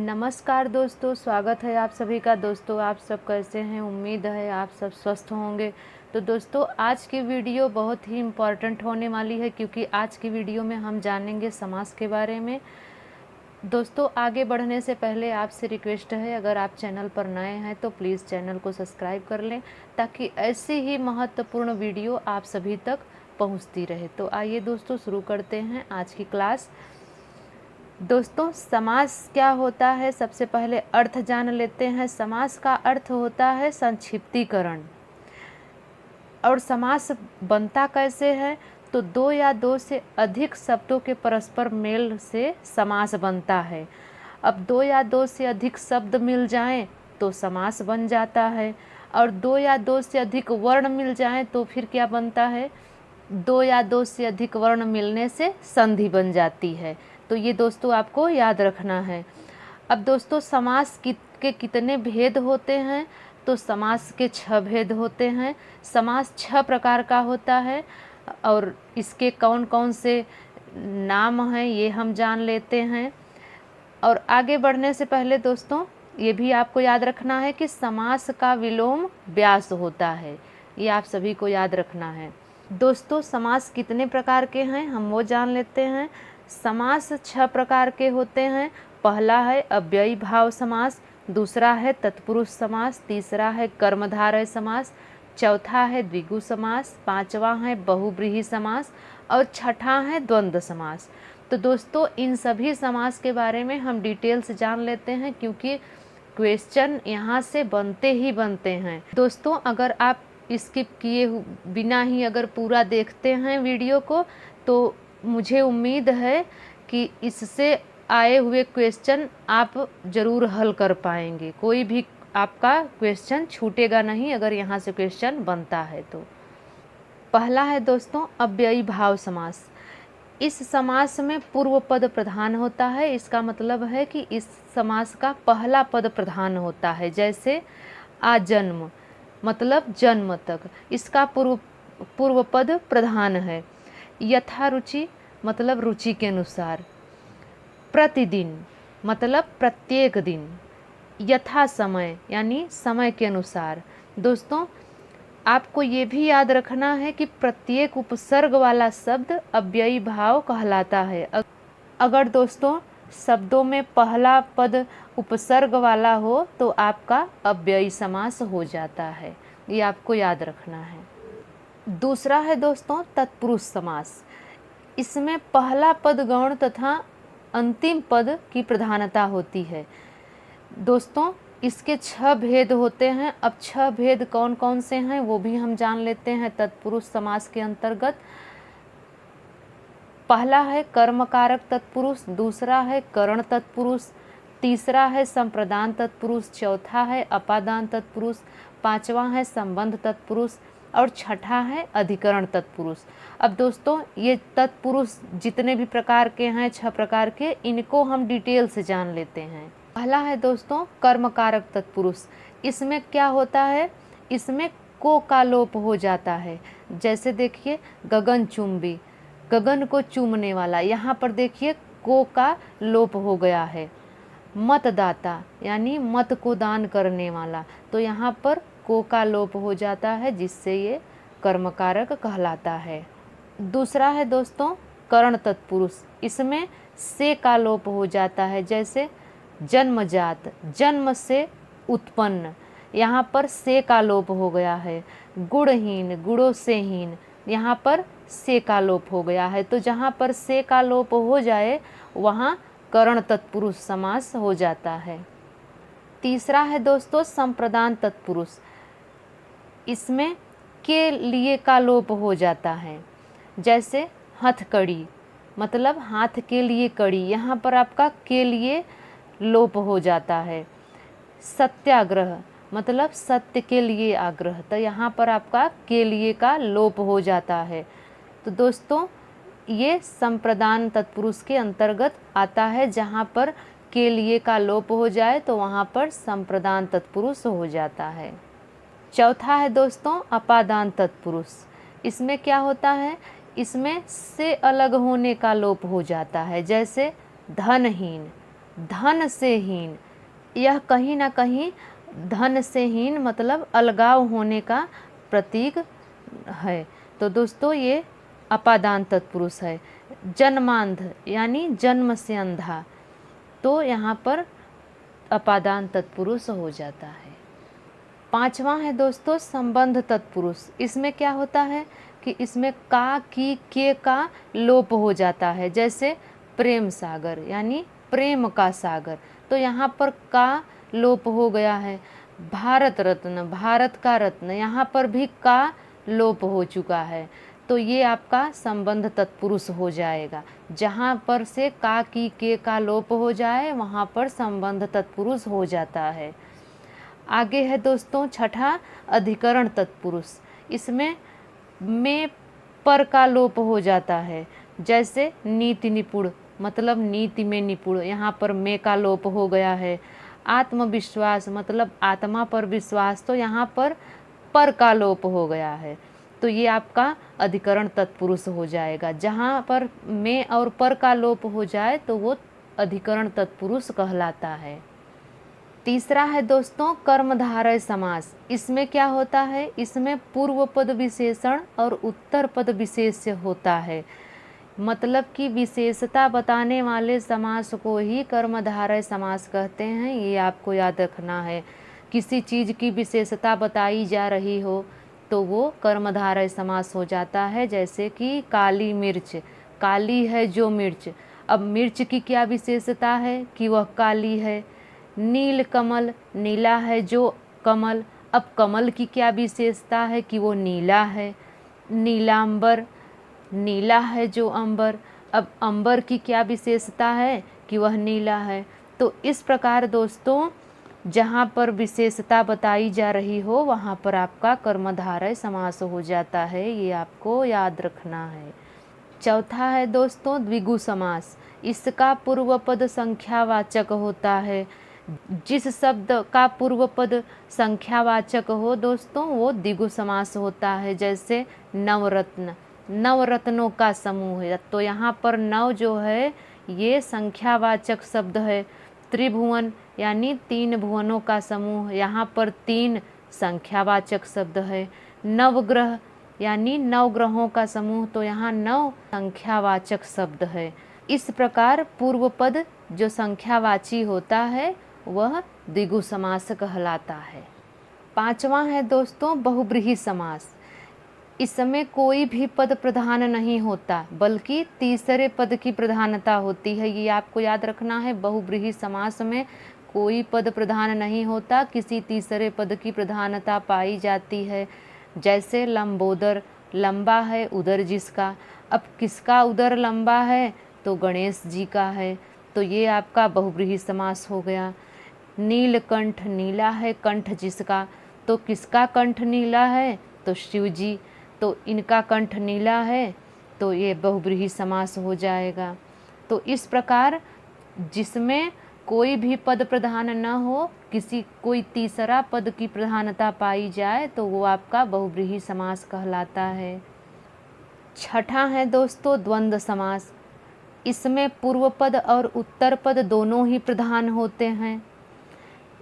नमस्कार दोस्तों, स्वागत है आप सभी का। दोस्तों आप सब कैसे हैं? उम्मीद है आप सब स्वस्थ होंगे। तो दोस्तों आज की वीडियो बहुत ही इम्पॉर्टेंट होने वाली है, क्योंकि आज की वीडियो में हम जानेंगे समास के बारे में। दोस्तों आगे बढ़ने से पहले आपसे रिक्वेस्ट है, अगर आप चैनल पर नए हैं तो प्लीज़ चैनल को सब्सक्राइब कर लें, ताकि ऐसी ही महत्वपूर्ण वीडियो आप सभी तक पहुंचती रहे। तो आइए दोस्तों शुरू करते हैं आज की क्लास। दोस्तों समास क्या होता है, सबसे पहले अर्थ जान लेते हैं। समास का अर्थ होता है संक्षिप्तीकरण। और समास बनता कैसे है? तो दो या दो से अधिक शब्दों के परस्पर मेल से समास बनता है। अब दो या दो से अधिक शब्द मिल जाएं तो समास बन जाता है, और दो या दो से अधिक वर्ण मिल जाएं तो फिर क्या बनता है? दो या दो से अधिक वर्ण मिलने से संधि बन जाती है। तो ये दोस्तों आपको याद रखना है। अब दोस्तों समास के कितने भेद होते हैं? तो समास के 6 भेद होते हैं। समास 6 प्रकार का होता है, और इसके कौन कौन से नाम हैं ये हम जान लेते हैं। और आगे बढ़ने से पहले दोस्तों ये भी आपको याद रखना है कि समास का विलोम व्यास होता है, ये आप सभी को याद रखना है। दोस्तों समास कितने प्रकार के हैं हम वो जान लेते हैं। समास 6 प्रकार के होते हैं। पहला है अव्ययी भाव समास, दूसरा है तत्पुरुष समास, तीसरा है कर्मधारय समास, चौथा है द्विगु समास, पांचवा है बहुव्रीहि समास, और छठा है द्वंद्व समास। तो दोस्तों इन सभी समास के बारे में हम डिटेल से जान लेते हैं, क्योंकि क्वेश्चन यहाँ से बनते ही बनते हैं। दोस्तों अगर आप स्किप किए बिना ही अगर पूरा देखते हैं वीडियो को, तो मुझे उम्मीद है कि इससे आए हुए क्वेश्चन आप ज़रूर हल कर पाएंगे। कोई भी आपका क्वेश्चन छूटेगा नहीं अगर यहाँ से क्वेश्चन बनता है तो। पहला है दोस्तों अव्ययी भाव समास। इस समास में पूर्व पद प्रधान होता है। इसका मतलब है कि इस समास का पहला पद प्रधान होता है। जैसे आजन्म मतलब जन्म तक, इसका पूर्व पद प्रधान है। यथा रुचि मतलब रुचि के अनुसार। प्रतिदिन मतलब प्रत्येक दिन। यथा समय यानी समय के अनुसार। दोस्तों आपको ये भी याद रखना है कि प्रत्येक उपसर्ग वाला शब्द अव्ययी भाव कहलाता है। अगर दोस्तों शब्दों में पहला पद उपसर्ग वाला हो तो आपका अव्ययी समास हो जाता है, ये आपको याद रखना है। दूसरा है दोस्तों तत्पुरुष समास। इसमें पहला पद गौण तथा अंतिम पद की प्रधानता होती है। दोस्तों इसके 6 भेद होते हैं। अब 6 भेद कौन कौन से हैं वो भी हम जान लेते हैं तत्पुरुष समास के अंतर्गत। पहला है कर्मकारक तत्पुरुष, दूसरा है करण तत्पुरुष, तीसरा है संप्रदान तत्पुरुष, चौथा है अपादान तत्पुरुष, पांचवा है संबंध तत्पुरुष, और छठा है अधिकरण तत्पुरुष। अब दोस्तों ये तत्पुरुष जितने भी प्रकार के हैं 6 प्रकार के, इनको हम डिटेल से जान लेते हैं। पहला है दोस्तों कर्मकारक तत्पुरुष। इसमें क्या होता है? इसमें को का लोप हो जाता है। जैसे देखिए गगनचुंबी, गगन को चूमने वाला, यहाँ पर देखिए को का लोप हो गया है। मतदाता यानी मत को दान करने वाला, तो यहाँ पर को का लोप हो जाता है, जिससे ये कर्मकारक कहलाता है। दूसरा है दोस्तों करण तत्पुरुष। इसमें से का लोप हो जाता है। जैसे जन्मजात जन्म से उत्पन्न, यहाँ पर से का लोप हो गया है। गुणहीन गुणों से हीन, यहाँ पर से का लोप हो गया है। तो जहाँ पर से का लोप हो जाए वहाँ करण तत्पुरुष समास हो जाता है। तीसरा है दोस्तों संप्रदान तत्पुरुष। इसमें के लिए का लोप हो जाता है। जैसे हथकड़ी मतलब हाथ के लिए कड़ी, यहाँ पर आपका के लिए लोप हो जाता है। सत्याग्रह मतलब सत्य के लिए आग्रह, तो यहाँ पर आपका के लिए का लोप हो जाता है। तो दोस्तों ये संप्रदान तत्पुरुष के अंतर्गत आता है। जहाँ पर के लिए का लोप हो जाए तो वहाँ पर संप्रदान तत्पुरुष हो जाता है। चौथा है दोस्तों अपादान तत्पुरुष। इसमें क्या होता है? इसमें से अलग होने का लोप हो जाता है। जैसे धनहीन धन से हीन, यह कहीं ना कहीं धन से हीन मतलब अलगाव होने का प्रतीक है। तो दोस्तों ये अपादान तत्पुरुष है। जन्मांध यानी जन्म से अंधा, तो यहाँ पर अपादान तत्पुरुष हो जाता है। पांचवा है दोस्तों संबंध तत्पुरुष। इसमें क्या होता है कि इसमें का, की, के का लोप हो जाता है। जैसे प्रेम सागर यानी प्रेम का सागर, तो यहाँ पर का लोप हो गया है। भारत रत्न, भारत का रत्न, यहाँ पर भी का लोप हो चुका है। तो ये आपका संबंध तत्पुरुष हो जाएगा। जहाँ पर से का, की, के का लोप हो जाए वहाँ पर संबंध तत्पुरुष हो जाता है। आगे है दोस्तों छठा अधिकरण तत्पुरुष। इसमें में पर का लोप हो जाता है। जैसे नीति निपुण मतलब नीति में निपुण, यहाँ पर में का लोप हो गया है। आत्मविश्वास मतलब आत्मा पर विश्वास, तो यहाँ पर का लोप हो गया है। तो ये आपका अधिकरण तत्पुरुष हो जाएगा। जहाँ पर में और पर का लोप हो जाए तो वो अधिकरण तत्पुरुष कहलाता है। तीसरा है दोस्तों कर्मधारय समास। इसमें क्या होता है, इसमें पूर्व पद विशेषण और उत्तर पद विशेष्य होता है। मतलब कि विशेषता बताने वाले समास को ही कर्मधारय समास कहते हैं, ये आपको याद रखना है। किसी चीज़ की विशेषता बताई जा रही हो तो वो कर्मधारय समास हो जाता है। जैसे कि काली मिर्च, काली है जो मिर्च, अब मिर्च की क्या विशेषता है कि वह काली है। नील कमल, नीला है जो कमल, अब कमल की क्या विशेषता है कि वो नीला है। नीलांबर, नीला है जो अंबर, अब अंबर की क्या विशेषता है कि वह नीला है। तो इस प्रकार दोस्तों जहाँ पर विशेषता बताई जा रही हो वहाँ पर आपका कर्मधारय समास हो जाता है, ये आपको याद रखना है। चौथा है दोस्तों द्विगु समास। इसका पूर्व पद संख्यावाचक होता है। जिस शब्द का पूर्व पद संख्यावाचक हो दोस्तों वो द्विगु समास होता है। जैसे नवरत्न, नवरत्नों का समूह है, तो यहाँ पर नव जो है ये संख्यावाचक शब्द है। त्रिभुवन यानी तीन भुवनों का समूह, यहाँ पर तीन संख्यावाचक शब्द है। नवग्रह यानी नव ग्रहों का समूह, तो यहाँ नव संख्यावाचक शब्द है। इस प्रकार पूर्व पद जो संख्यावाची होता है वह द्विगु समास कहलाता है। पांचवा है दोस्तों बहुब्रीहि समास। इसमें कोई भी पद प्रधान नहीं होता बल्कि तीसरे पद की प्रधानता होती है, ये आपको याद रखना है। बहुब्रीहि समास में कोई पद प्रधान नहीं होता, किसी तीसरे पद की प्रधानता पाई जाती है। जैसे लंबोदर, लंबा है उदर जिसका, अब किसका उदर लंबा है तो गणेश जी का है, तो ये आपका बहुब्रीहि समास हो गया। नीलकंठ, नीला है कंठ जिसका, तो किसका कंठ नीला है तो शिव जी, तो इनका कंठ नीला है, तो ये बहुब्रीहि समास हो जाएगा। तो इस प्रकार जिसमें कोई भी पद प्रधान न हो, कोई तीसरा पद की प्रधानता पाई जाए तो वो आपका बहुब्रीहि समास कहलाता है। छठा है दोस्तों द्वंद्व समास। इसमें पूर्व पद और उत्तर पद दोनों ही प्रधान होते हैं।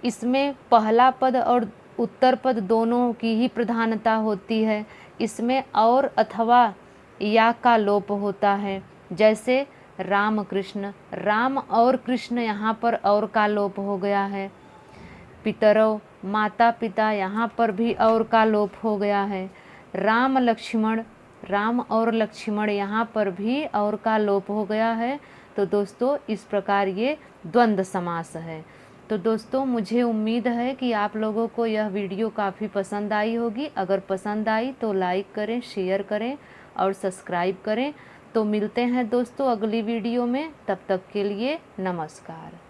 इसमें पहला पद और उत्तर पद दोनों की ही प्रधानता होती है। इसमें और अथवा या का लोप होता है। जैसे राम कृष्ण, राम और कृष्ण, यहाँ पर और का लोप हो गया है। पितरौ, माता पिता, यहाँ पर भी और का लोप हो गया है। राम लक्ष्मण, राम और लक्ष्मण, यहाँ पर भी और का लोप हो गया है। तो दोस्तों इस प्रकार ये द्वंद्व समास है। तो दोस्तों मुझे उम्मीद है कि आप लोगों को यह वीडियो काफ़ी पसंद आई होगी। अगर पसंद आई तो लाइक करें, शेयर करें और सब्सक्राइब करें। तो मिलते हैं दोस्तों अगली वीडियो में, तब तक के लिए नमस्कार।